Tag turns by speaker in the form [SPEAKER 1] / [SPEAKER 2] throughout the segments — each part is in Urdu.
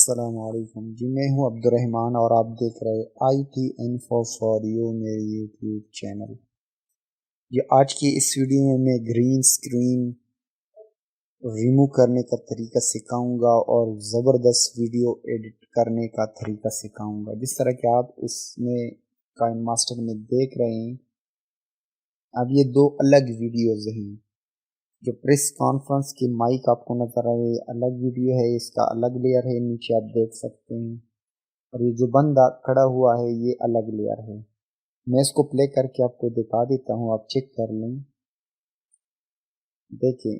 [SPEAKER 1] السلام علیکم جی، میں ہوں عبدالرحمن اور آپ دیکھ رہے I T info for you میرے یوٹیوب چینل۔ یہ آج کی اس ویڈیو میں گرین سکرین ریموو کرنے کا طریقہ سکھاؤں گا اور زبردست ویڈیو ایڈٹ کرنے کا طریقہ سکھاؤں گا، جس طرح کہ آپ اس میں کائن ماسٹر میں دیکھ رہے ہیں۔ اب یہ دو الگ ویڈیوز ہیں، جو پریس کانفرنس کی مائک آپ کو نظر آئے الگ ویڈیو ہے، اس کا الگ لیئر ہے، نیچے آپ دیکھ سکتے ہیں، اور یہ جو بندہ کھڑا ہوا ہے یہ الگ لیئر ہے۔ میں اس کو پلے کر کے آپ کو دکھا دیتا ہوں، آپ چیک کر لیں۔ دیکھیں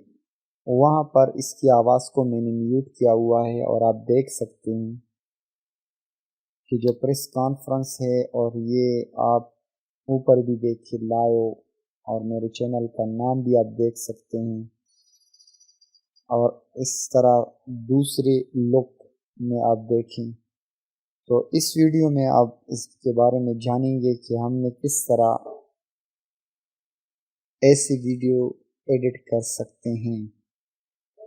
[SPEAKER 1] وہاں پر اس کی آواز کو میں نے میوٹ کیا ہوا ہے، اور آپ دیکھ سکتے ہیں کہ جو پریس کانفرنس ہے، اور یہ آپ اوپر بھی دیکھیں لائیو، اور میرے چینل کا نام بھی آپ دیکھ سکتے ہیں، اور اس طرح دوسرے لک میں آپ دیکھیں۔ تو اس ویڈیو میں آپ اس کے بارے میں جانیں گے کہ ہم نے کس طرح ایسی ویڈیو ایڈٹ کر سکتے ہیں۔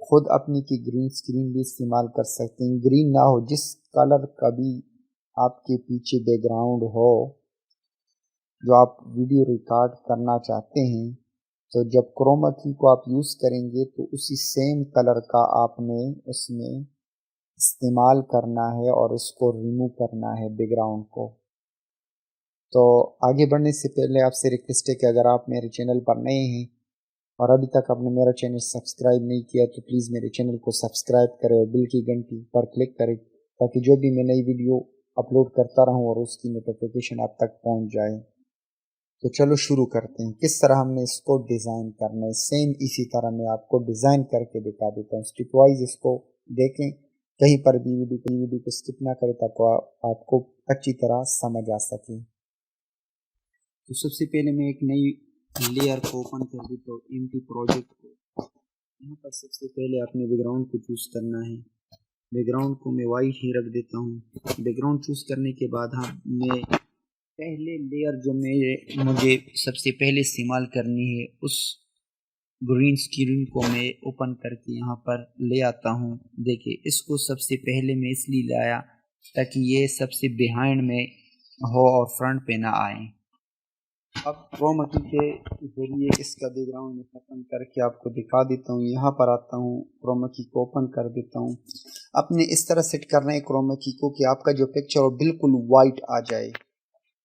[SPEAKER 1] خود اپنی کی گرین سکرین بھی استعمال کر سکتے ہیں، گرین نہ ہو، جس کلر کا بھی آپ کے پیچھے بیک گراؤنڈ ہو جو آپ ویڈیو ریکارڈ کرنا چاہتے ہیں، تو جب کروما کی کو آپ یوز کریں گے تو اسی سیم کلر کا آپ نے اس میں استعمال کرنا ہے اور اس کو ریموو کرنا ہے بیک گراؤنڈ کو۔ تو آگے بڑھنے سے پہلے آپ سے ریکویسٹ ہے کہ اگر آپ میرے چینل پر نئے ہیں اور ابھی تک آپ نے میرا چینل سبسکرائب نہیں کیا تو پلیز میرے چینل کو سبسکرائب کریں اور بل کی گھنٹی پر کلک کریں، تاکہ جو بھی میں نئی ویڈیو اپلوڈ کرتا رہوں اور اس کی نوٹیفیکیشن آپ تک پہنچ جائے۔ تو چلو شروع کرتے ہیں، کس طرح ہم نے اس کو ڈیزائن کرنا ہے۔ سیم اسی طرح میں آپ کو ڈیزائن کر کے دکھا دیتا ہوں، اسٹیپ وائز اس کو دیکھیں، کہیں پر بھی ویڈیو کو اسکپ نہ کریں تاکہ آپ کو اچھی طرح سمجھ آ سکے۔ تو سب سے پہلے میں ایک نئی لیئر کو اوپن کر دیتا ہوں، ایم ٹی پروجیکٹ کو۔ یہاں پر سب سے پہلے اپنے بیک گراؤنڈ کو چوز کرنا ہے، بیک گراؤنڈ کو میں وائٹ ہی رکھ دیتا ہوں۔ بیک گراؤنڈ چوز کرنے کے بعد میں پہلے لیئر جو مجھے سب سے پہلے استعمال کرنی ہے، اس گرین سکرین کو میں اوپن کر کے یہاں پر لے آتا ہوں۔ دیکھیں اس کو سب سے پہلے میں اس لیے لایا تاکہ یہ سب سے بیہائنڈ میں ہو اور فرنٹ پہ نہ آئے۔ اب کروما کی کے ذریعے اس کا بیک گراؤنڈ میں ختم کر کے آپ کو دکھا دیتا ہوں۔ یہاں پر آتا ہوں، کروما کی کو اوپن کر دیتا ہوں۔ اپنے اس طرح سیٹ کرنا ہے کروما کی کو کہ آپ کا جو پکچر ہو بالکل وائٹ آ جائے،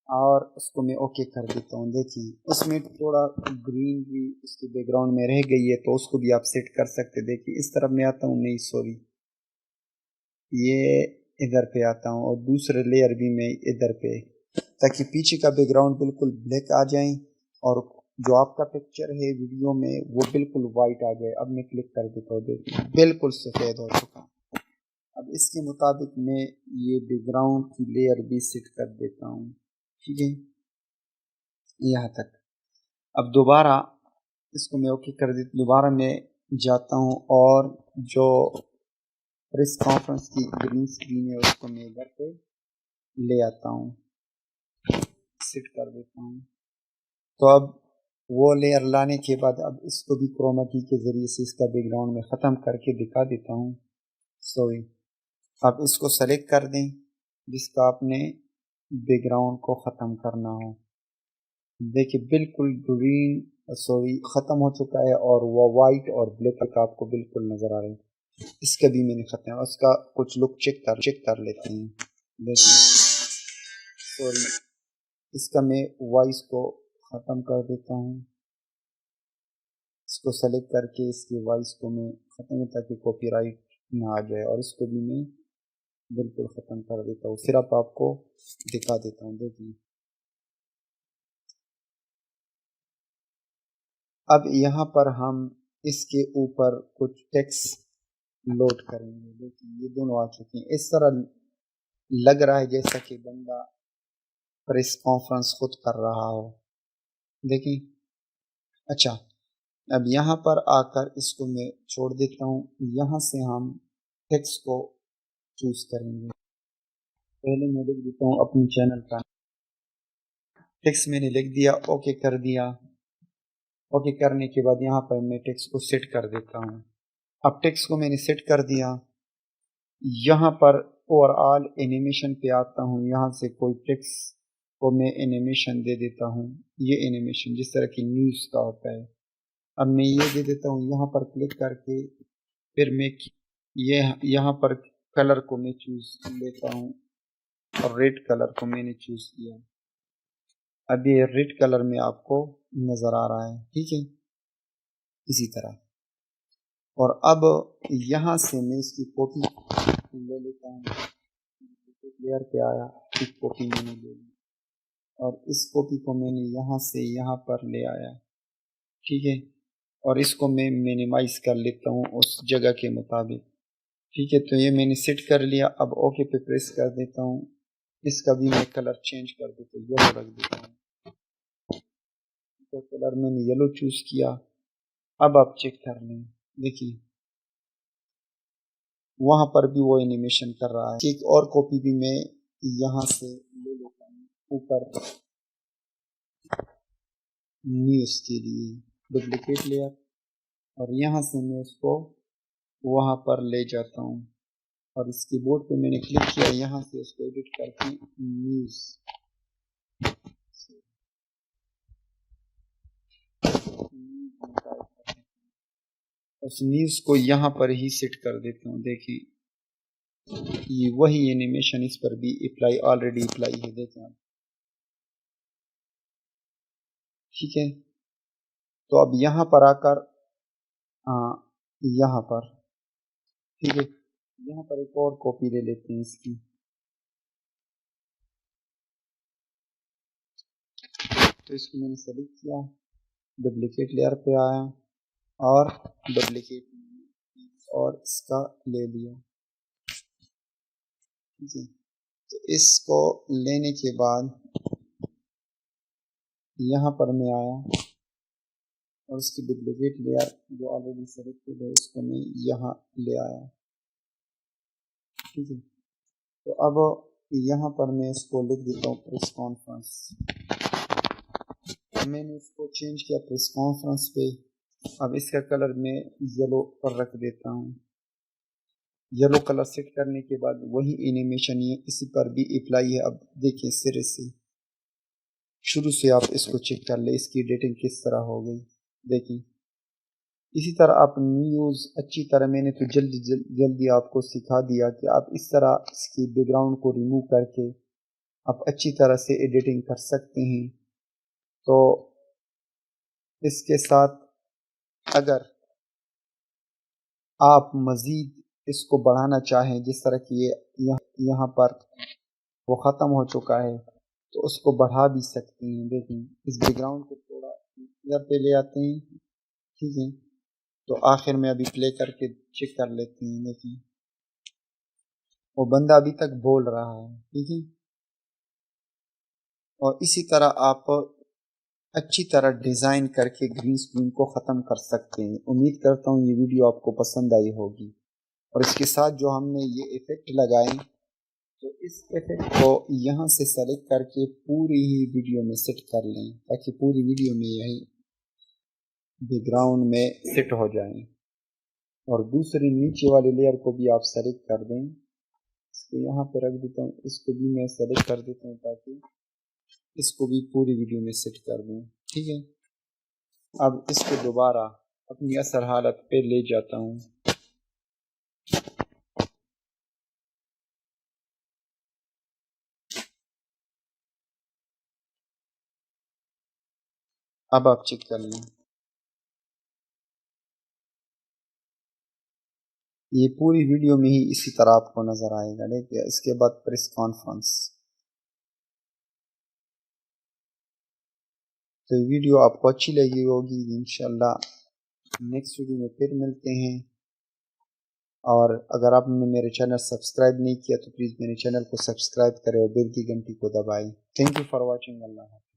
[SPEAKER 1] اور اس کو میں اوکے کر دیتا ہوں۔ دیکھیں اس میں تھوڑا گرین بھی اس کے بیک گراؤنڈ میں رہ گئی ہے، تو اس کو بھی آپ سیٹ کر سکتے۔ دیکھیں اس طرف میں آتا ہوں، نہیں سوری، یہ ادھر پہ آتا ہوں، اور دوسرے لیئر بھی میں ادھر پہ، تاکہ پیچھے کا بیک گراؤنڈ بالکل بلیک آ جائیں اور جو آپ کا پکچر ہے ویڈیو میں وہ بالکل وائٹ آ جائے۔ اب میں کلک کر دیتا ہوں، دیکھیں بالکل سفید ہو چکا۔ اب اس کے مطابق میں یہ بیک گراؤنڈ کی لیئر بھی سیٹ کر دیتا ہوں، ٹھیک ہے یہاں تک۔ اب دوبارہ اس کو میں اوکے کر دیتا، دوبارہ میں جاتا ہوں اور جو پریس کانفرنس کی گرین سکرین ہے اس کو میں ادھر پہ لے آتا ہوں، سیٹ کر دیتا ہوں۔ تو اب وہ لیئر لانے کے بعد اب اس کو بھی کروما کی کے ذریعے سے اس کا بیک گراؤنڈ میں ختم کر کے دکھا دیتا ہوں۔ سوری، اب اس کو سلیکٹ کر دیں جس کا آپ نے بیک گراؤنڈ کو ختم کرنا ہو۔ دیکھیں بالکل گرین ختم ہو چکا ہے، اور وہ وائٹ اور بلیک آپ کو بالکل نظر آ رہے ہیں۔ اس کا بھی میں نے ختم، اس کا کچھ لک چیک کر لیتے ہیں۔ دیکھیں سوری، اس کا میں وائس کو ختم کر دیتا ہوں، اس کو سلیکٹ کر کے اس کی وائس کو میں ختم، تاکہ کاپی رائٹ نہ آ جائے، اور اس کو بھی میں بالکل ختم کر دیتا ہوں۔ پھر آپ کو دکھا دیتا ہوں، دیکھیں اب یہاں پر ہم اس کے اوپر کچھ ٹیکسٹ لوڈ کریں گے۔ دیکھیں یہ دونوں آ چکے ہیں، اس طرح لگ رہا ہے جیسا کہ بندہ پریس کانفرنس خود کر رہا ہو۔ دیکھیں اچھا، اب یہاں پر آ کر اس کو میں چھوڑ دیتا ہوں، یہاں سے ہم ٹیکسٹ کو چوز کریں گے۔ پہلے میں لکھ دیتا ہوں اپنے چینل کا ٹیکسٹ، میں نے لکھ دیا، اوکے کر دیا۔ اوکے کرنے کے بعد یہاں پر میں ٹیکسٹ کو سیٹ کر دیتا ہوں۔ اب ٹیکسٹ کو میں نے سیٹ کر دیا، یہاں پر اوور آل اینیمیشن پہ آتا ہوں، یہاں سے کوئی ٹیکسٹ کو میں اینیمیشن دے دیتا ہوں، یہ اینیمیشن جس طرح کی نیوز کا ہوتا ہے۔ اب میں یہ دے دیتا ہوں، یہاں پر کلک کر کے پھر میں یہاں پر کلر کو میں چوز لیتا ہوں اور ریڈ کلر کو میں نے چوز کیا۔ اب یہ ریڈ کلر میں آپ کو نظر آ رہا ہے، ٹھیک ہے، اسی طرح۔ اور اب یہاں سے میں اس کی کاپی لے لیتا ہوں، لیئر پہ آیا، ایک کاپی میں نے لے لی اور اس کاپی کو میں نے یہاں سے یہاں پر لے آیا، ٹھیک ہے، اور اس کو میں مینیمائز کر لیتا ہوں اس جگہ کے مطابق، ٹھیک ہے۔ تو یہ میں نے سیٹ کر لیا، اب اوکے پہ پریس کر دیتا ہوں، اس کا بھی میں کلر چینج کر دیتا ہوں، یلو رکھ دیتا ہوں، تو کلر میں نے یلو چوز کیا۔ اب آپ چیک کر لیں، دیکھیے وہاں پر بھی وہ اینیمیشن کر رہا ہے۔ ایک اور کاپی بھی میں یہاں سے لے لیتا ہوں اوپر نیوز کے لیے، ڈپلیکیٹ لیئر، اور یہاں سے میں اس کو وہاں پر لے جاتا ہوں اور اس کی بورڈ پہ میں نے کلک کیا، یہاں سے اس کو ایڈٹ کر کے نیوز، اس نیوز کو یہاں پر ہی سیٹ کر دیتا ہوں۔ دیکھیں یہ وہی اینیمیشن اس پر بھی اپلائی، آلریڈی اپلائی ہے، دیکھیں آپ، ٹھیک ہے۔ تو اب یہاں پر آ کر یہاں پر، ٹھیک ہے، یہاں پر ایک اور کاپی لے لیتے ہیں اس کی، تو اس کو میں نے سیلیکٹ کیا، ڈپلیکیٹ لیئر پہ آیا اور ڈپلیکیٹ اور اس کا لے لیا، ٹھیک ہے۔ تو اس کو لینے کے بعد یہاں پر میں آیا اور اس کی ڈپلیکیٹ لیئر جو آلریڈی سیلیکٹڈ ہے اس کو میں یہاں لے آیا، ٹھیک ہے۔ تو اب یہاں پر میں اس کو لکھ دیتا ہوں پریس کانفرنس، میں نے اس کو چینج کیا پریس کانفرنس پہ۔ اب اس کا کلر میں یلو پر رکھ دیتا ہوں، یلو کلر سیٹ کرنے کے بعد وہی اینیمیشن یہ اسی پر بھی اپلائی ہے۔ اب دیکھیں سرے سے شروع سے آپ اس کو چیک کر لیں، اس کی ایڈیٹنگ کس طرح ہو گئی، دیکھیں اسی طرح آپ نیوز اچھی طرح، میں نے تو جلدی آپ کو سکھا دیا کہ آپ اس طرح اس کی بیک گراؤنڈ کو ریموو کر کے آپ اچھی طرح سے ایڈیٹنگ کر سکتے ہیں۔ تو اس کے ساتھ اگر آپ مزید اس کو بڑھانا چاہیں، جس طرح کہ یہ یہاں پر وہ ختم ہو چکا ہے، تو اس کو بڑھا بھی سکتے ہیں۔ دیکھیں اس بیک گراؤنڈ کو تھوڑا ادھر پہ لے آتے ہیں، ٹھیک ہے، تو آخر میں ابھی پلے کر کے چیک کر لیتے ہیں۔ دیکھیں وہ بندہ ابھی تک بول رہا ہے، ٹھیک ہے، اور اسی طرح آپ اچھی طرح ڈیزائن کر کے گرین اسکرین کو ختم کر سکتے ہیں۔ امید کرتا ہوں یہ ویڈیو آپ کو پسند آئی ہوگی، اور اس کے ساتھ جو ہم نے یہ ایفیکٹ لگائے، تو اس ایفیکٹ کو یہاں سے سلیکٹ کر کے پوری ہی ویڈیو میں سیٹ کر لیں، تاکہ پوری ویڈیو میں یہی بیک گراؤنڈ میں سیٹ ہو جائیں۔ اور دوسری نیچے والے لیئر کو بھی آپ سلیکٹ کر دیں، اس کو یہاں پہ رکھ دیتا ہوں، اس کو بھی میں سلیکٹ کر دیتا ہوں تاکہ اس کو بھی پوری ویڈیو میں سیٹ کر دیں، ٹھیک ہے۔ اب اس کو دوبارہ اپنی اصل حالت پہ لے جاتا ہوں، اب آپ چیک کر لیں، یہ پوری ویڈیو میں ہی اسی طرح آپ کو نظر آئے گا۔ دیکھیے اس کے بعد پریس کانفرنس، تو یہ ویڈیو آپ کو اچھی لگی ہوگی، انشاءاللہ نیکسٹ ویڈیو میں پھر ملتے ہیں۔ اور اگر آپ نے میرے چینل سبسکرائب نہیں کیا تو پلیز میرے چینل کو سبسکرائب کریں اور بیل کی گھنٹی کو دبائیں۔ تھینک یو فار واچنگ، اللہ حافظ۔